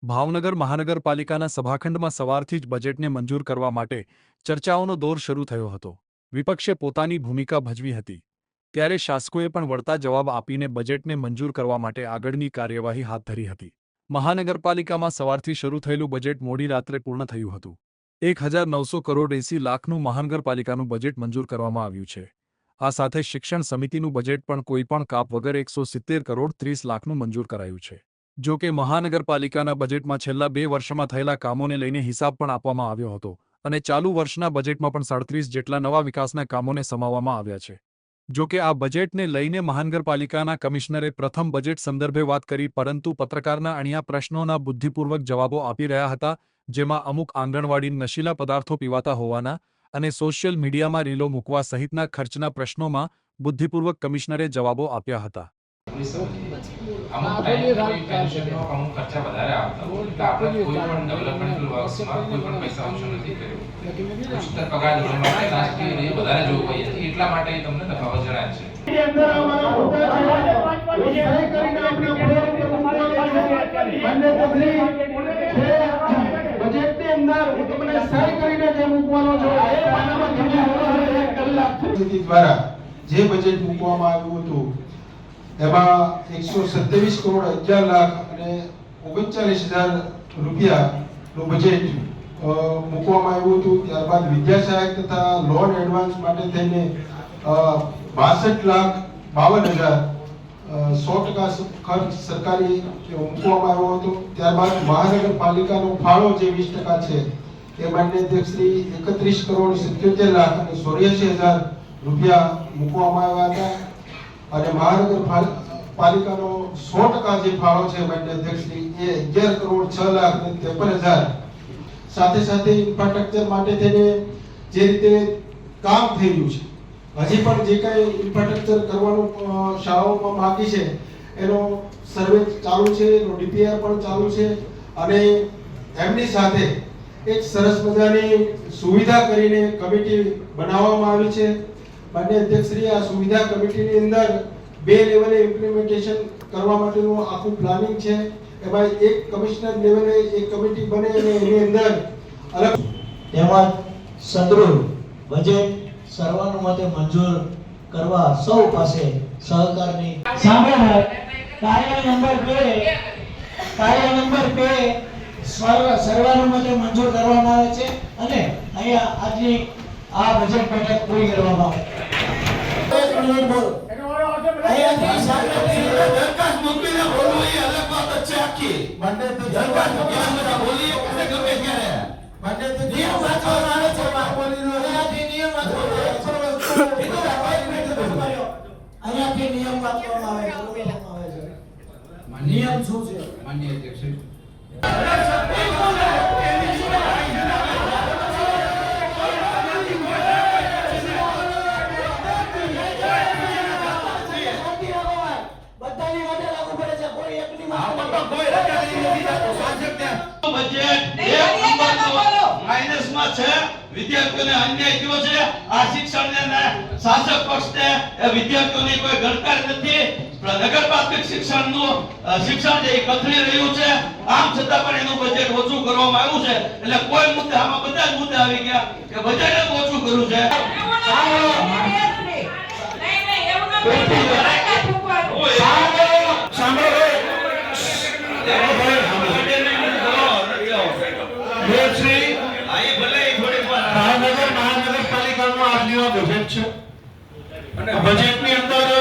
ભાવનગર મહાનગરપાલિકાના સભાખંડમાં સવારથી જ બજેટને મંજૂર કરવા માટે ચર્ચાઓનો દોર શરૂ થયો હતો। વિપક્ષે પોતાની ભૂમિકા ભજવી હતી, ત્યારે શાસકોએ પણ વળતા જવાબ આપીને બજેટને મંજૂર કરવા માટે આગળની કાર્યવાહી હાથ ધરી હતી। મહાનગરપાલિકામાં સવારથી શરૂ થયેલું બજેટ મોડી રાત્રે પૂર્ણ થયું હતું। 1900 કરોડ 80 લાખનું મહાનગરપાલિકાનું બજેટ મંજૂર કરવામાં આવ્યું છે। આ સાથે શિક્ષણ સમિતિનું બજેટ પણ કોઈપણ કાપ વગર 170 કરોડ 30 લાખનું મંજૂર કરાયું છે। જો કે મહાનગરપાલિકાના બજેટમાં છેલ્લા 2 વર્ષમાં થયેલા કામોને લઈને હિસાબ પણ આપવામાં આવ્યો હતો અને ચાલુ વર્ષના બજેટમાં પણ 37 જેટલા નવા વિકાસના કામોને સમાવવામાં આવ્યા છે। જો કે આ બજેટને લઈને મહાનગરપાલિકાના કમિશનરે પ્રથમ બજેટ સંદર્ભે વાત કરી, પરંતુ પત્રકારના અણ્યા પ્રશ્નોના બુદ્ધિપૂર્વક જવાબો આપી રહ્યા હતા, જેમાં અમુક આંગણવાડી નશીલા પદાર્થો પીવાતા હોવાના અને સોશિયલ મીડિયામાં રીલો મૂકવા સહિતના ખર્ચના પ્રશ્નોમાં બુદ્ધિપૂર્વક કમિશનરે જવાબો આપ્યા હતા। અમુક ટાઈમ પેન્શનનો અમુક ખર્ચા વધારે આવતા હોય એટલે આપણે કોઈ પણ ડેવલપમેન્ટલ વર્ક્સમાં કોઈ પણ પૈસા ઓછો નથી કર્યો। ઉચ્ચતર પગાર ધોરણ માટે રાષ્ટ્રીય એ વધારે જોવું પડે, એટલા માટે તમને તફાવત જણાય છે। અંદર અમારા હોતા છે સહી કરીને આપણે બજેટની અંદર તમને સહી કરીને જે મૂકવાનો છે એ પાનામાં તમને કલાક દ્વારા જે બજેટ મૂકવામાં આવ્યું હતું એમાં 127 કરોડ 11 લાખ અને 39,000 રૂપિયાનું બજેટ મૂકવામાં આવ્યું હતું। ત્યારબાદ વિદ્યા સહાયક તથા લોન એડવાન્સ માટે થઈને 62 લાખ 52,000 100% ખર્ચ સરકારી મૂકવામાં આવ્યો હતો। ત્યારબાદ મહાનગરપાલિકાનો ફાળો જે 20% છે એ માન્ય અધ્યક્ષશ્રી 31 કરોડ 77 લાખ અને 84,000 રૂપિયા મૂકવામાં આવ્યા હતા અને મહાનગરપાલિકાનો 100% જે ફાળો છે માન્ય અધ્યક્ષશ્રી એ 11 કરોડ 6 લાખ અને 53,000 સાથે સાથે ઇન્ફ્રાસ્ટ્રક્ચર માટે થઈને જે રીતે કામ થઈ રહ્યું છે, હજી પણ જે કઈ ઇન્ફ્રાસ્ટ્રક્ચર કરવાનું શાળાઓમાં બાકી છે એનો સર્વે ચાલુ છે, એનો ડીપીઆર પણ ચાલુ છે અને એમની સાથે એક સરસ મજાની સુવિધા કરીને કમિટી બનાવવામાં આવી છે। માન્ય અધ્યક્ષશ્રી આ સુવિધા કમિટીની અંદર 2 લેવલે ઇમ્પ્લિમેન્ટેશન કરવા માટેનું આખું પ્લાનિંગ છે। એમાં એક કમિશનર લેવલે એક કમિટી બને અને એની અંદર અલગ તેમજ સંદૃઢ બજેટ સર્વાનુમતે મંજૂર કરવા સૌ પાસે સહકારની સામે કાર્ય નંબર 2 સર્વાનુમતે મંજૂર કરવામાં આવે છે અને અહીંયા આજની આ બજેટ બેઠક પૂરી કરવામાં આવે નિયમ શું છે માન્ય અધ્યક્ષ વિદ્યાર્થીઓને અન્યાય થયો છે। આ શિક્ષણને શાસક પક્ષને વિદ્યાર્થીઓની કોઈ ગણકાર નથી। નગર પ્રાથમિક શિક્ષણ જે કથળી રહ્યું છે, આમ છતાં પણ એનું બજેટ ઓછું કરવામાં આવ્યું છે। એટલે કોઈ મુદ્દે આમાં બધા જ મુદ્દા આવી ગયા કે બજેટ જ ઓછું કર્યું છે। મહાનગરપાલિકાનું આજનું બજેટ છે અને બજેટની અંદર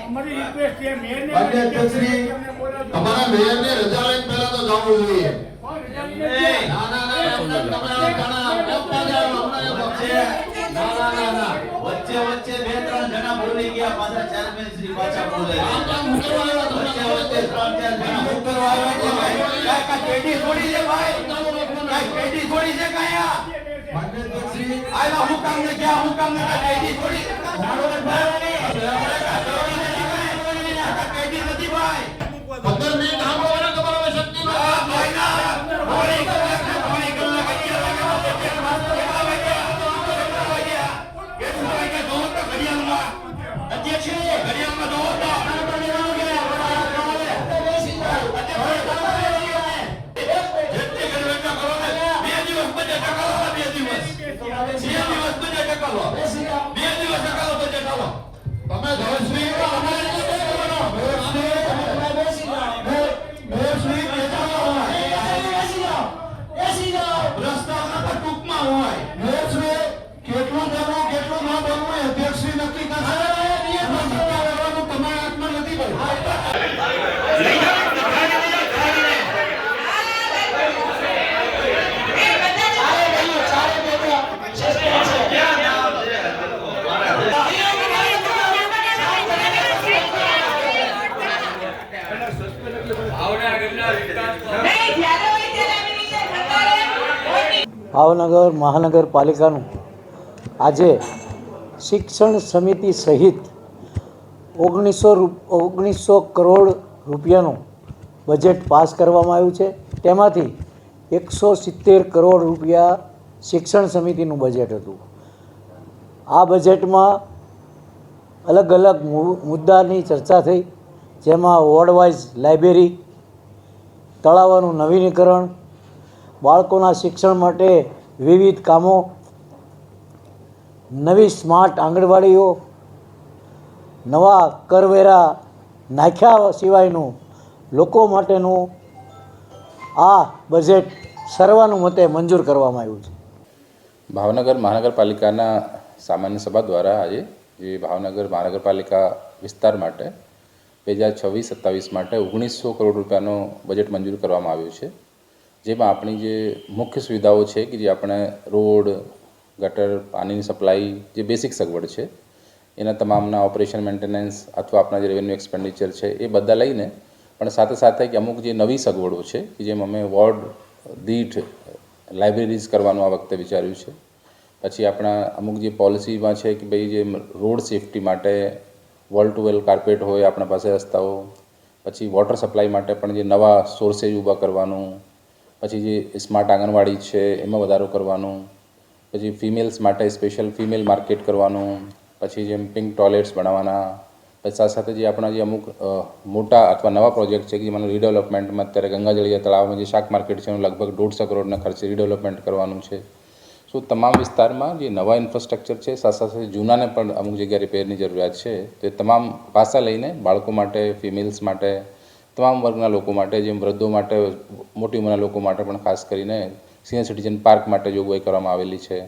અમારી રિક્વેસ્ટ છે મેયરને મેયરને રજા લઈને પહેલા તો જવું જોઈએ. ના, ના, ના, એમને તમે આ ઘણા આપતા જાઓ, હમણાં એ વચ્ચે. ના, ના, ના, ના. વચ્ચે વચ્ચે બે ત્રણ જણા બોલી ગયા, પાછા ચેરમેન શ્રી પાછા બોલે છે. આ કામ હું કરવા આવ્યા તમે વચ્ચે વચ્ચે ત્રણ ચાર જણા હું કરવા આવ્યા છે ભાઈ? કાંઈ પેઢી થોડી છે ભાઈ? કાંઈ પેઢી થોડી છે કાંઈ આ? માન્ય અધ્યક્ષશ્રી, આયલા હું કામ ને ક્યાં હું કામ ને કાંઈ પેઢી થોડી છે? પેઢી નથી ભાઈ. 15 મિનિટ આંબો વાળા તમારા શક્તિ આ ભાઈ ના મોડી કલાક ને મોડી કલાક 11 વાગ્યા. કેટલા વાગ્યા જોવો તો ઘડિયાળમાં? અધ્યક્ષ ઘડિયાળમાં જોવો તો જેટલી ઘડી વેચા કરો ને, 2 દિવસ બજેટ અકાલો, 2 દિવસ. 2 દિવસ બજેટ અકાલો. 2 દિવસ અકાલો બજેટ આલો. તમે ધવલશ્રી પ્રસ્તાવના તો ટૂંકમાં હોય. કેટલું બોલવું કેટલું ન બોલવું એ અધ્યક્ષશ્રી નક્કી કરશે. તમારા હાથમાં નથી ભાઈ. ભાવનગર મહાનગરપાલિકાનું આજે શિક્ષણ સમિતિ સહિત 1900 કરોડ રૂપિયાનું બજેટ પાસ કરવામાં આવ્યું છે. તેમાંથી 170 કરોડ રૂપિયા શિક્ષણ સમિતિનું બજેટ હતું. આ બજેટમાં અલગ અલગ મુદ્દાની ચર્ચા થઈ, જેમાં વોર્ડ-વાઇઝ લાઇબ્રેરી, તળાવોનું નવીનીકરણ, બાળકોના શિક્ષણ માટે વિવિધ કામો, નવી સ્માર્ટ આંગણવાડીઓ, નવા કરવેરા નાખ્યા સિવાયનું લોકો માટેનું આ બજેટ સર્વાનુમતે મંજૂર કરવામાં આવ્યું છે. ભાવનગર મહાનગરપાલિકાના સામાન્ય સભા દ્વારા આજે જે ભાવનગર મહાનગરપાલિકા વિસ્તાર માટે 2026-27 માટે 1900 કરોડ રૂપિયાનો બજેટ મંજૂર કરવામાં આવ્યું છે. જેમાં આપણી જે મુખ્ય સુવિધાઓ છે કે જે આપણે રોડ, ગટર, પાણીની સપ્લાય, જે બેસિક સગવડ છે એના તમામના ઓપરેશન મેન્ટેનન્સ અથવા આપણા જે રેવન્યુ એક્સપેન્ડિચર છે એ બધા લઈને, પણ સાથે સાથે કે અમુક જે નવી સગવડો છે કે જેમ અમે વોર્ડ દીઠ લાઇબ્રેરીઝ કરવાનું આ વખતે વિચાર્યું છે. પછી આપણા અમુક જે પોલિસીમાં છે કે ભાઈ જે રોડ સેફટી માટે વોલ ટુ વેલ કાર્પેટ હોય આપણા પાસે રસ્તાઓ, પછી વોટર સપ્લાય માટે પણ જે નવા સોર્સેજ ઊભા કરવાનું, પછી જે સ્માર્ટ આંગણવાડી છે એમાં વધારો કરવાનું, પછી ફિમેલ્સ માટે સ્પેશિયલ ફિમેલ માર્કેટ કરવાનું, પછી જેમ પિંક ટોયલેટ્સ બનાવવાના, પછી સાથે સાથે જે આપણા જે અમુક મોટા અથવા નવા પ્રોજેક્ટ છે કે જેમાં રીડેવલપમેન્ટમાં અત્યારે ગંગાજળિયા તળાવમાં જે શાક માર્કેટ છે એનું લગભગ 150 કરોડના ખર્ચે રીડેવલપમેન્ટ કરવાનું છે. સો તમામ વિસ્તારમાં જે નવા ઇન્ફ્રાસ્ટ્રક્ચર છે સાથે સાથે જૂનાને પણ અમુક જગ્યાએ રિપેરની જરૂરિયાત છે, તો એ તમામ પાસા લઈને બાળકો માટે, ફિમેલ્સ માટે, તમામ વર્ગના લોકો માટે, જેમ વૃદ્ધો માટે, મોટી ઉંમરના લોકો માટે પણ ખાસ કરીને સિનિયર સિટીઝન પાર્ક માટે જોગવાઈ કરવામાં આવેલી છે.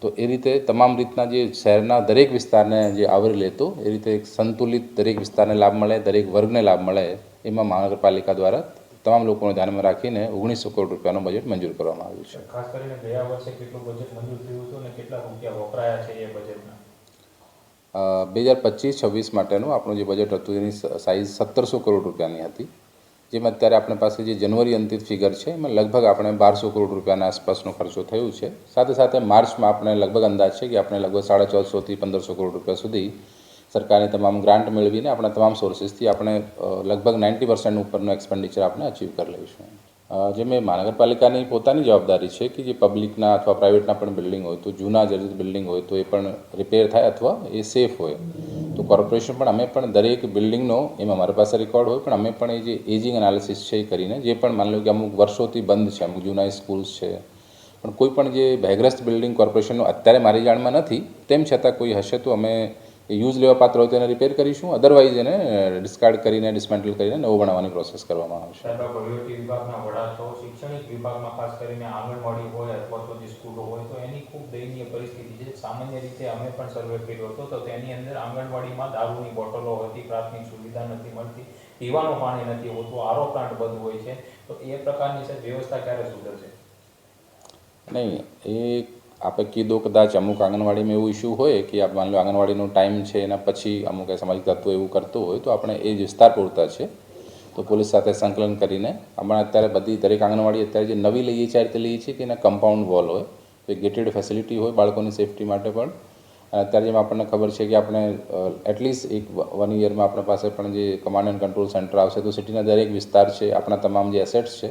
તો એ રીતે તમામ રીતના જે શહેરના દરેક વિસ્તારને જે આવરી લેતો એ રીતે એક સંતુલિત દરેક વિસ્તારને લાભ મળે, દરેક વર્ગને લાભ મળે, એમાં મહાનગરપાલિકા દ્વારા તમામ લોકોને ધ્યાનમાં રાખીને 1900 કરોડ રૂપિયાનું બજેટ મંજૂર કરવામાં આવ્યું છે. ખાસ કરીને ગયા વર્ષે કેટલું બજેટ મંજૂર થયું હતું અને કેટલા રૂપિયા વપરાયા છે એ બજેટના? 2025-26 માટેનું આપણું જે બજેટ હતું એની સાઇઝ 1700 કરોડ રૂપિયાની હતી, જેમાં અત્યારે આપણી પાસે જે જનવરી અંતિમ ફિગર છે એમાં લગભગ આપણે 1200 કરોડ રૂપિયાના આસપાસનો ખર્ચો થયું છે. સાથે સાથે માર્ચમાં આપણે લગભગ અંદાજ છે કે આપણે લગભગ 1450 થી 1500 કરોડ રૂપિયા સુધી સરકારની તમામ ગ્રાન્ટ મેળવીને આપણા તમામ સોર્સિસથી આપણે લગભગ 90% ઉપરનો એક્સપેન્ડિચર આપણે અચીવ કરી લઈશું. જે મેં મહાનગરપાલિકાની પોતાની જવાબદારી છે કે જે પબ્લિકના અથવા પ્રાઇવેટના પણ બિલ્ડિંગ હોય તો જૂના જર્જરિત બિલ્ડિંગ હોય તો એ પણ રિપેર થાય અથવા એ સેફ હોય તો કોર્પોરેશન પણ અમે પણ દરેક બિલ્ડિંગનો એમાં અમારી પાસે રેકોર્ડ હોય, પણ અમે પણ એ જે એજિંગ એનાલિસિસ છે એ કરીને જે પણ માની લો કે અમુક વર્ષોથી બંધ છે, અમુક જૂના સ્કૂલ્સ છે, પણ કોઈ પણ જે ભયગ્રસ્ત બિલ્ડિંગ કોર્પોરેશનનું અત્યારે મારી જાણમાં નથી, તેમ છતાં કોઈ હશે તો અમે યુઝ લેવા પાત્ર હોય તો એને રિપેર કરીશું, અદરવાઇઝ એને ડિસ્કાર્ડ કરીને ડિસમેન્ટલ કરીને નવો બનાવવાની પ્રોસેસ કરવામાં આવશે. વહીવટી વિભાગના વડા છો, શૈક્ષણિક વિભાગમાં ખાસ કરીને આંગણવાડી હોય અથવા તો જે સ્કૂલો હોય તો એની ખૂબ દયનીય પરિસ્થિતિ છે. સામાન્ય રીતે અમે પણ સર્વે કર્યો હતો તો તેની અંદર આંગણવાડીમાં દારૂની બોટલો હતી, પ્રાથમિક સુવિધા નથી મળતી, પીવાનું પાણી નથી હોતું, આરો પ્લાન્ટ બંધ હોય છે, તો એ પ્રકારની સાહેબ વ્યવસ્થા ક્યારે સુધરશે? નહીં, એ આપણે કીધું કદાચ અમુક આંગણવાડીમાં એવું ઇસ્યુ હોય કે આપ માની લો આંગણવાડીનો ટાઈમ છે એના પછી અમુક સામાજિક તત્વો એવું કરતું હોય તો આપણે એ વિસ્તાર પૂરતા છે તો પોલીસ સાથે સંકલન કરીને હમણાં અત્યારે બધી દરેક આંગણવાડી અત્યારે જે નવી લઈએ છીએ આ રીતે લઈએ છીએ કે એના કમ્પાઉન્ડ વોલ હોય તો ગેટેડ ફેસિલિટી હોય બાળકોની સેફટી માટે પણ. અને અત્યારે જેમ આપણને ખબર છે કે આપણે એટલીસ્ટ એક 1 યરમાં આપણા પાસે પણ જે કમાન્ડ એન્ડ કંટ્રોલ સેન્ટર આવશે તો સિટીના દરેક વિસ્તાર છે આપણા તમામ જે એસેટ્સ છે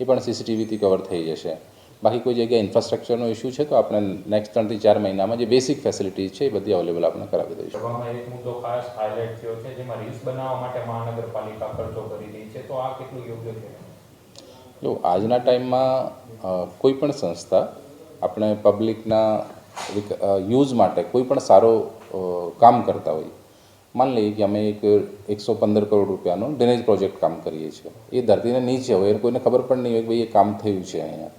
એ પણ સીસીટીવીથી કવર થઈ જશે. બાકી કોઈ જગ્યાએ ઇન્ફ્રાસ્ટ્રક્ચરનો ઇસ્યુ છે તો આપણે નેક્સ્ટ 3 થી 4 મહિનામાં જે બેસિક ફેસિલિટીઝ છે એ બધી અવેલેબલ આપણે કરાવી દઈશું. સભામાં એક મુદ્દો ખાસ હાઇલાઇટ થયો છે જેમાં રીલ્સ બનાવવા માટે મહાનગરપાલિકા ખર્ચો કરી રહી છે, તો આ કેટલું યોગ્ય છે? જો આજના ટાઈમમાં કોઈ પણ સંસ્થા આપણે પબ્લિકના યુઝ માટે કોઈ પણ સારો કામ કરતા હોય, માની લઈએ કે અમે એક 115 કરોડ રૂપિયાનો ડ્રેનેજ પ્રોજેક્ટ કામ કરીએ છીએ, એ ધરતીને નીચે હોય એને કોઈને ખબર પણ નહીં હોય કે ભાઈ એ કામ થયું છે અહીંયા.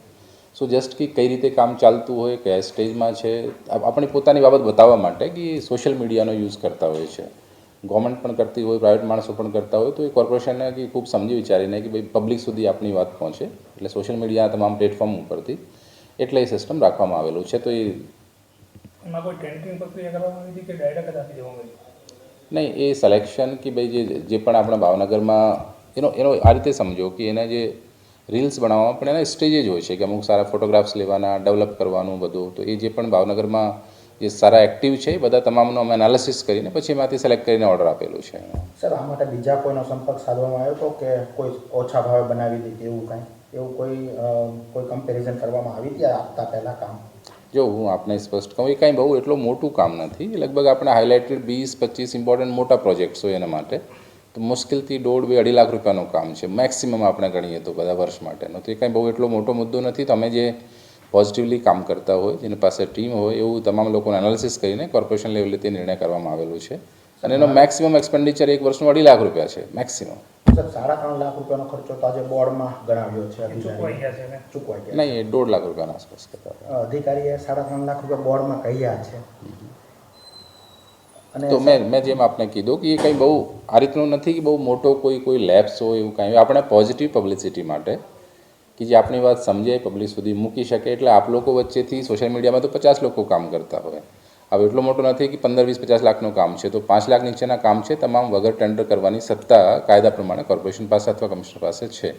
સો જસ્ટ કે કઈ રીતે કામ ચાલતું હોય, કયા સ્ટેજમાં છે, આપણી પોતાની બાબત બતાવવા માટે કે સોશિયલ મીડિયાનો યુઝ કરતા હોય છે. ગવર્મેન્ટ પણ કરતી હોય, પ્રાઇવેટ માણસો પણ કરતા હોય, તો એ કોર્પોરેશનને કે ખૂબ સમજી વિચારીને કે ભાઈ પબ્લિક સુધી આપણી વાત પહોંચે એટલે સોશિયલ મીડિયા તમામ પ્લેટફોર્મ ઉપરથી એટલે એ સિસ્ટમ રાખવામાં આવેલું છે. તો એમાં કોઈ ટેન્ડરિંગ પ્રક્રિયા કરવામાં આવી હતી કે ડાયરેક્ટ જ આપી દેવામાં આવી? નહીં, એ સિલેક્શન કે ભાઈ જે પણ આપણા ભાવનગરમાં એનો આ રીતે સમજો કે એના જે રીલ્સ બનાવવામાં પણ એના સ્ટેજેજ હોય છે કે અમુક સારા ફોટોગ્રાફ્સ લેવાના, ડેવલપ કરવાનું બધું. તો એ જે પણ ભાવનગરમાં જે સારા એક્ટિવ છે એ બધા તમામનો અમે એનાલિસિસ કરીને પછી એમાંથી સિલેક્ટ કરીને ઓર્ડર આપેલું છે. સર, આ માટે બીજા કોઈનો સંપર્ક સાધવામાં આવ્યો હતો કે કોઈ ઓછા ભાવે બનાવી દીધી એવું કાંઈ એવું કોઈ કમ્પેરિઝન કરવામાં આવી હતી આપતા પહેલાં કામ? જો હું આપને સ્પષ્ટ કહું, એ કાંઈ બહુ એટલું મોટું કામ નથી. લગભગ આપણે હાઇલાઇટેડ 20-25 ઇમ્પોર્ટન્ટ મોટા પ્રોજેક્ટ્સ હોય એના માટે તો મુશ્કેલથી 1.5-2 લાખ રૂપિયાનું કામ છે મેક્સિમમ આપણે ગણીએ તો બધા વર્ષ માટેનો. તો એ કાંઈ બહુ એટલો મોટો મુદ્દો નથી. તો અમે જે પોઝિટિવલી કામ કરતા હોય, જેની પાસે ટીમ હોય એવું તમામ લોકોને એનાલિસિસ કરીને કોર્પોરેશન લેવલે તે નિર્ણય કરવામાં આવેલું છે. અને એનો મેક્સિમમ એક્સપેન્ડિચર એક વર્ષનું 2.5 લાખ રૂપિયા છે મેક્સિમમ. સર, 3.5 લાખ રૂપિયાનો ખર્ચો તો આજે બોર્ડમાં ગણાવ્યો છે, ચૂકવાઈ ગયા છે ને? ચૂકવાઈ ગયા નહીં, એ 1.5 લાખ રૂપિયાના આસપાસ કરતા. અધિકારીએ 3.5 લાખ રૂપિયા બોર્ડમાં કહ્યા છે. અને તો મેં જેમ આપને કીધું કે એ કંઈ બહુ આ રીતનું નથી કે બહુ મોટો કોઈ લેબ્સ હોય એવું કાંઈ. આપણે પોઝિટિવ પબ્લિસિટી માટે કે જે આપણી વાત સમજાય, પબ્લિક સુધી મૂકી શકે, એટલે આપ લોકો વચ્ચેથી સોશિયલ મીડિયામાં તો 50 લોકો કામ કરતા હોય. હવે એટલો મોટો નથી કે 15-20-50 લાખનું કામ છે તો 5 લાખ નીચેના કામ છે તમામ વગર ટેન્ડર કરવાની સત્તા કાયદા પ્રમાણે કોર્પોરેશન પાસે અથવા કમિશનર પાસે છે.